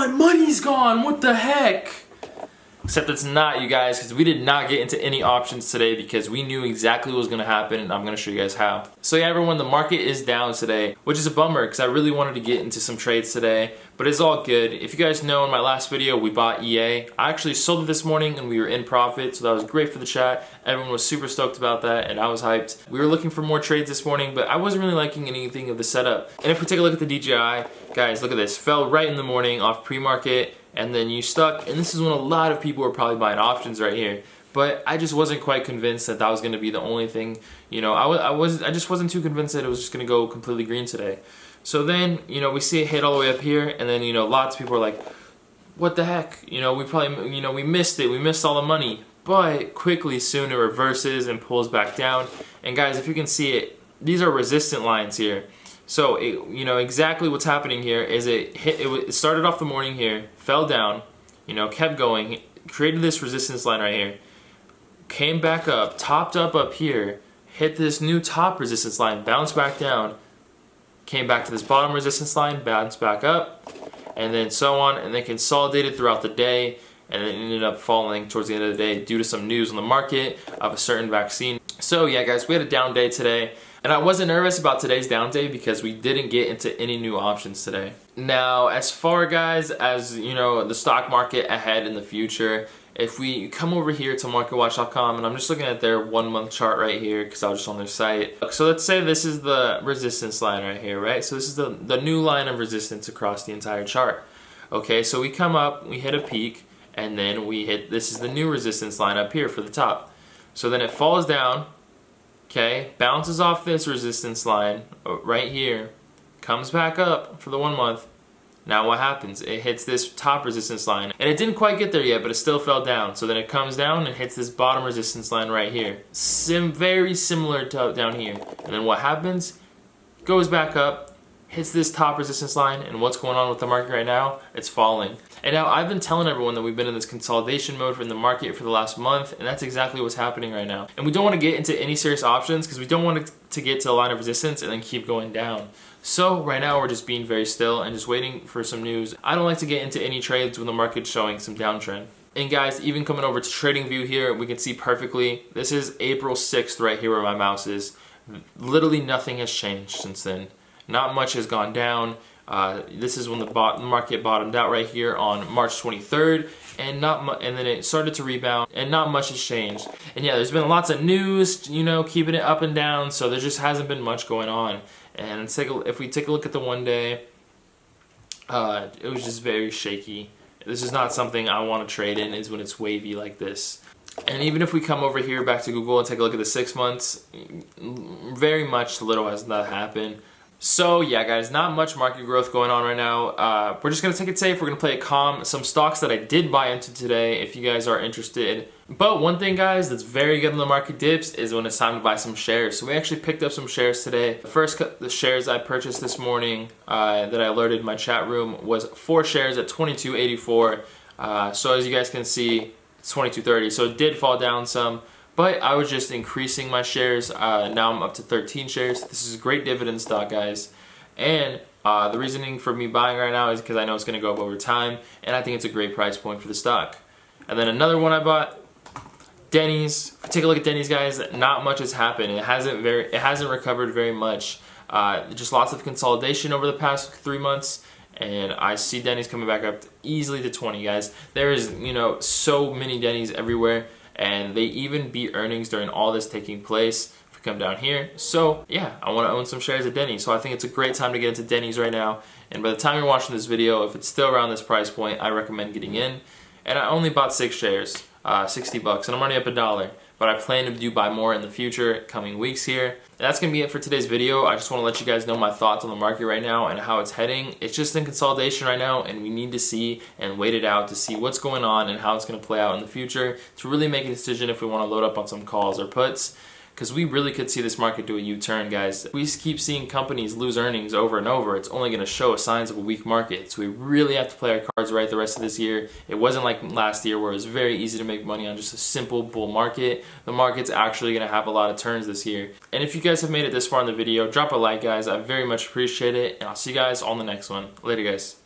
my money's gone, what the heck? Except it's not, you guys, because we did not get into any options today because we knew exactly what was going to happen, and I'm going to show you guys how. So yeah, everyone, the market is down today, which is a bummer because I really wanted to get into some trades today, but it's all good. If you guys know, in my last video, we bought EA. I actually sold it this morning and we were in profit, so that was great for the chat. Everyone was super stoked about that, and I was hyped. We were looking for more trades this morning, but I wasn't really liking anything of the setup. And if we take a look at the DJI, guys, look at this. Fell right in the morning off pre-market, and then you stuck, and this is when a lot of people were probably buying options right here. But I just wasn't quite convinced that that was going to be the only thing. You know, I just wasn't too convinced that it was just going to go completely green today. So then, you know, we see it hit all the way up here, and then, you know, lots of people are like, what the heck? You know, we probably, you know, we missed it. We missed all the money. But quickly soon it reverses and pulls back down. And guys, if you can see it, these are resistant lines here. So, you know, exactly what's happening here is it started off the morning here, fell down, you know, kept going, created this resistance line right here, came back up, topped up here, hit this new top resistance line, bounced back down, came back to this bottom resistance line, bounced back up, and then so on, and then consolidated throughout the day, and it ended up falling towards the end of the day due to some news on the market of a certain vaccine. So yeah, guys, we had a down day today. And I wasn't nervous about today's down day because we didn't get into any new options today. Now, as far, guys, as, you know, the stock market ahead in the future, if we come over here to MarketWatch.com, and I'm just looking at their 1 month chart right here because I was just on their site. So let's say this is the resistance line right here, right? So this is the new line of resistance across the entire chart. Okay, so we come up, we hit a peak, and then we hit, this is the new resistance line up here for the top. So then it falls down. Okay, bounces off this resistance line right here, comes back up for the 1 month. Now what happens? It hits this top resistance line, and it didn't quite get there yet, but it still fell down. So then it comes down and hits this bottom resistance line right here. Very similar to down here. And then what happens? Goes back up, hits this top resistance line, and what's going on with the market right now? It's falling. And now I've been telling everyone that we've been in this consolidation mode in the market for the last month, and that's exactly what's happening right now. And we don't want to get into any serious options because we don't want it to get to the line of resistance and then keep going down. So right now we're just being very still and just waiting for some news. I don't like to get into any trades when the market's showing some downtrend. And guys, even coming over to TradingView here, we can see perfectly, this is April 6th right here where my mouse is. Literally nothing has changed since then. Not much has gone down. This is when the market bottomed out right here on March 23rd, and then it started to rebound, and not much has changed. And yeah, there's been lots of news, you know, keeping it up and down, so there just hasn't been much going on. And if we take a look at the 1 day, it was just very shaky. This is not something I want to trade in, is when it's wavy like this. And even if we come over here back to Google and take a look at the 6 months, very much little has not happened. So yeah, guys, not much market growth going on right now. We're just going to take it safe. We're going to play it calm. Some stocks that I did buy into today if you guys are interested. But one thing, guys, that's very good when the market dips is when it's time to buy some shares. So we actually picked up some shares today. The shares I purchased this morning that I alerted my chat room was 4 shares at $22.84. So as you guys can see, it's $22.30. So it did fall down some. But I was just increasing my shares. Now I'm up to 13 shares. This is a great dividend stock, guys. And the reasoning for me buying right now is because I know it's going to go up over time, and I think it's a great price point for the stock. And then another one I bought, Denny's. Take a look at Denny's, guys. Not much has happened. It hasn't recovered very much. Just lots of consolidation over the past 3 months. And I see Denny's coming back up easily to 20, guys. There is, you know, so many Denny's everywhere. And they even beat earnings during all this taking place. If we come down here, so yeah, I want to own some shares at Denny's. So I think it's a great time to get into Denny's right now. And by the time you're watching this video, if it's still around this price point, I recommend getting in. And I only bought 6 shares, 60 bucks, and I'm already up $1. But I plan to buy more in the future, coming weeks here. And that's going to be it for today's video. I just want to let you guys know my thoughts on the market right now and how it's heading. It's just in consolidation right now, and we need to see and wait it out to see what's going on and how it's going to play out in the future to really make a decision if we want to load up on some calls or puts. Because we really could see this market do a U-turn, guys. We keep seeing companies lose earnings over and over. It's only going to show signs of a weak market. So we really have to play our cards right the rest of this year. It wasn't like last year where it was very easy to make money on just a simple bull market. The market's actually going to have a lot of turns this year. And if you guys have made it this far in the video, drop a like, guys. I very much appreciate it. And I'll see you guys on the next one. Later, guys.